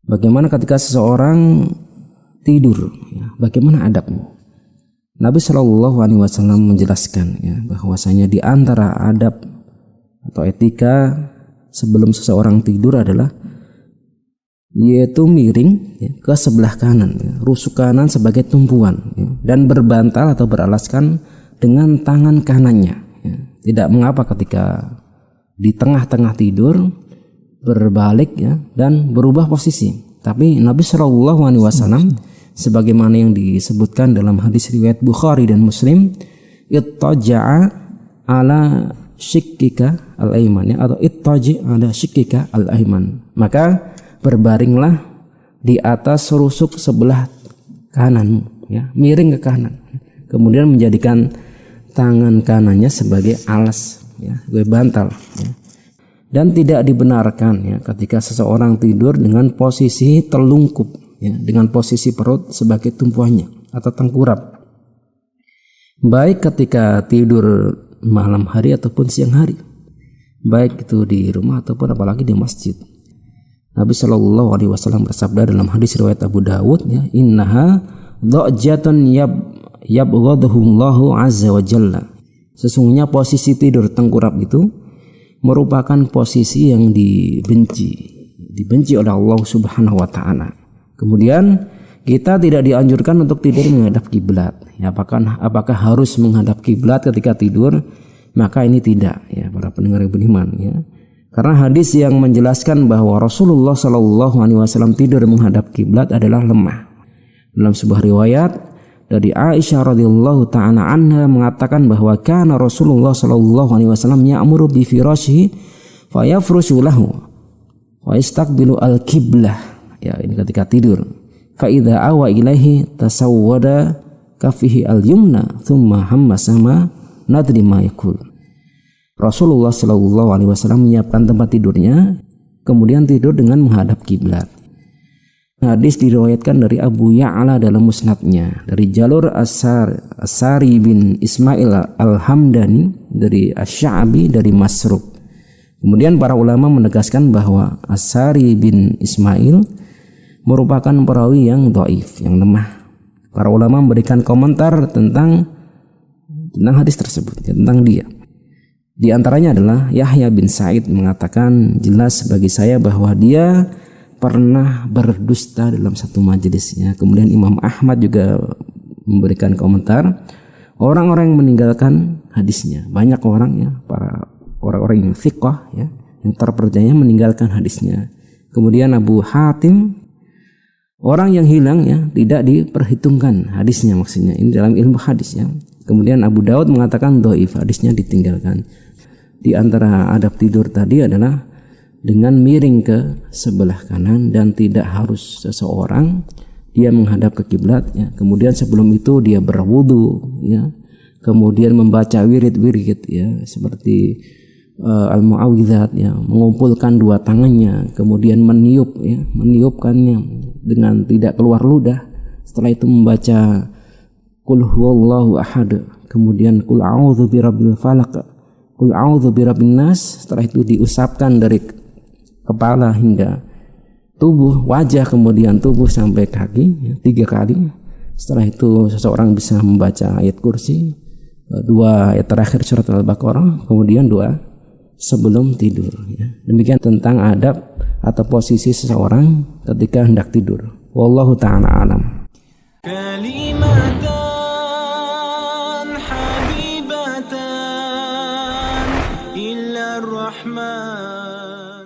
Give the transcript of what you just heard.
Bagaimana ketika seseorang tidur, ya, bagaimana adabnya? Nabi Shallallahu Alaihi Wasallam menjelaskan, ya, bahwasanya di antara adab atau etika sebelum seseorang tidur adalah yaitu miring, ya, ke sebelah kanan, ya, rusuk kanan sebagai tumpuan, ya, dan berbantal atau beralaskan dengan tangan kanannya. Ya. Tidak mengapa ketika di tengah-tengah tidur berbalik, ya, dan berubah posisi. Tapi Nabi Shallallahu Alaihi Wasallam sebagaimana yang disebutkan dalam hadis riwayat Bukhari dan Muslim, ittaja'a ala shikkika al-aiman, atau ittaji' ala shikkika al-aiman, maka berbaringlah di atas rusuk sebelah kanan, ya, miring ke kanan, kemudian menjadikan tangan kanannya sebagai alas, ya, sebagai bantal, ya. Dan tidak dibenarkan, ya, ketika seseorang tidur dengan posisi telungkup, ya, dengan posisi perut sebagai tumpuannya atau tengkurap, baik ketika tidur malam hari ataupun siang hari, baik itu di rumah ataupun apalagi di masjid. Nabi Shallallahu Alaihi Wasallam bersabda dalam hadis riwayat Abu Dawud, ya, innaha dha'jatun yabghadhuhullahu azza wa jalla. Sesungguhnya posisi tidur tengkurap itu merupakan posisi yang dibenci oleh Allah Subhanahu wa taala. Kemudian kita tidak dianjurkan untuk tidur menghadap kiblat. Ya, apakah harus menghadap kiblat ketika tidur? Maka ini tidak, ya, para pendengar yang beriman, ya. Karena hadis yang menjelaskan bahwa Rasulullah Shallallahu Alaihi Wasallam tidur menghadap kiblat adalah lemah. Dalam sebuah riwayat dari Aisyah radhiyallahu taala anha mengatakan bahwa kana Rasulullah sallallahu alaihi wasallam ya'muru bi firashihi fa yafrushu lahu wa yastaqbilu al-qiblah. Ya, ini ketika tidur. Fa idza awa ilaihi tasawwada kafihi al-yumna thumma hamma sama nadri ma yaqul. Rasulullah sallallahu alaihi wasallam menyiapkan tempat tidurnya, kemudian tidur dengan menghadap kiblat. Hadis diriwayatkan dari Abu Ya'la dalam musnadnya dari jalur Asari bin Ismail al-Hamdani dari Asy-Sya'bi dari Masruq. Kemudian para ulama menegaskan bahwa Asari bin Ismail merupakan perawi yang dhaif, yang lemah. Para ulama memberikan komentar tentang hadis tersebut, tentang dia. Di antaranya adalah Yahya bin Sa'id mengatakan jelas bagi saya bahwa dia pernah berdusta dalam satu majelisnya. Kemudian Imam Ahmad juga memberikan komentar orang-orang yang meninggalkan hadisnya. Banyak orang, ya, para orang-orang yang thiqah, ya, yang terpercaya meninggalkan hadisnya. Kemudian Abu Hatim, orang yang hilang, ya, tidak diperhitungkan hadisnya, maksudnya ini dalam ilmu hadis, ya. Kemudian Abu Daud mengatakan dhaif, hadisnya ditinggalkan. Di antara adab tidur tadi adalah dengan miring ke sebelah kanan dan tidak harus seseorang dia menghadap ke kiblat, ya. Kemudian sebelum itu dia berwudu, ya. Kemudian membaca wirid-wirid, ya, seperti al-mu'awwidzat, ya, mengumpulkan dua tangannya, kemudian meniup, ya, meniupkannya dengan tidak keluar ludah. Setelah itu membaca qul huwallahu ahad, kemudian qul a'udzu birabbil falaq, qul a'udzu birabbin nas. Setelah itu diusapkan dari kepala hingga tubuh, wajah, kemudian tubuh sampai kaki, ya, 3 kali. Setelah itu seseorang bisa membaca ayat kursi, 2 ayat terakhir surat Al-Baqarah, kemudian doa sebelum tidur, ya. Demikian tentang adab atau posisi seseorang ketika hendak tidur. Wallahu ta'ala alam. Kalimatan habibatan illa ar-Rahman.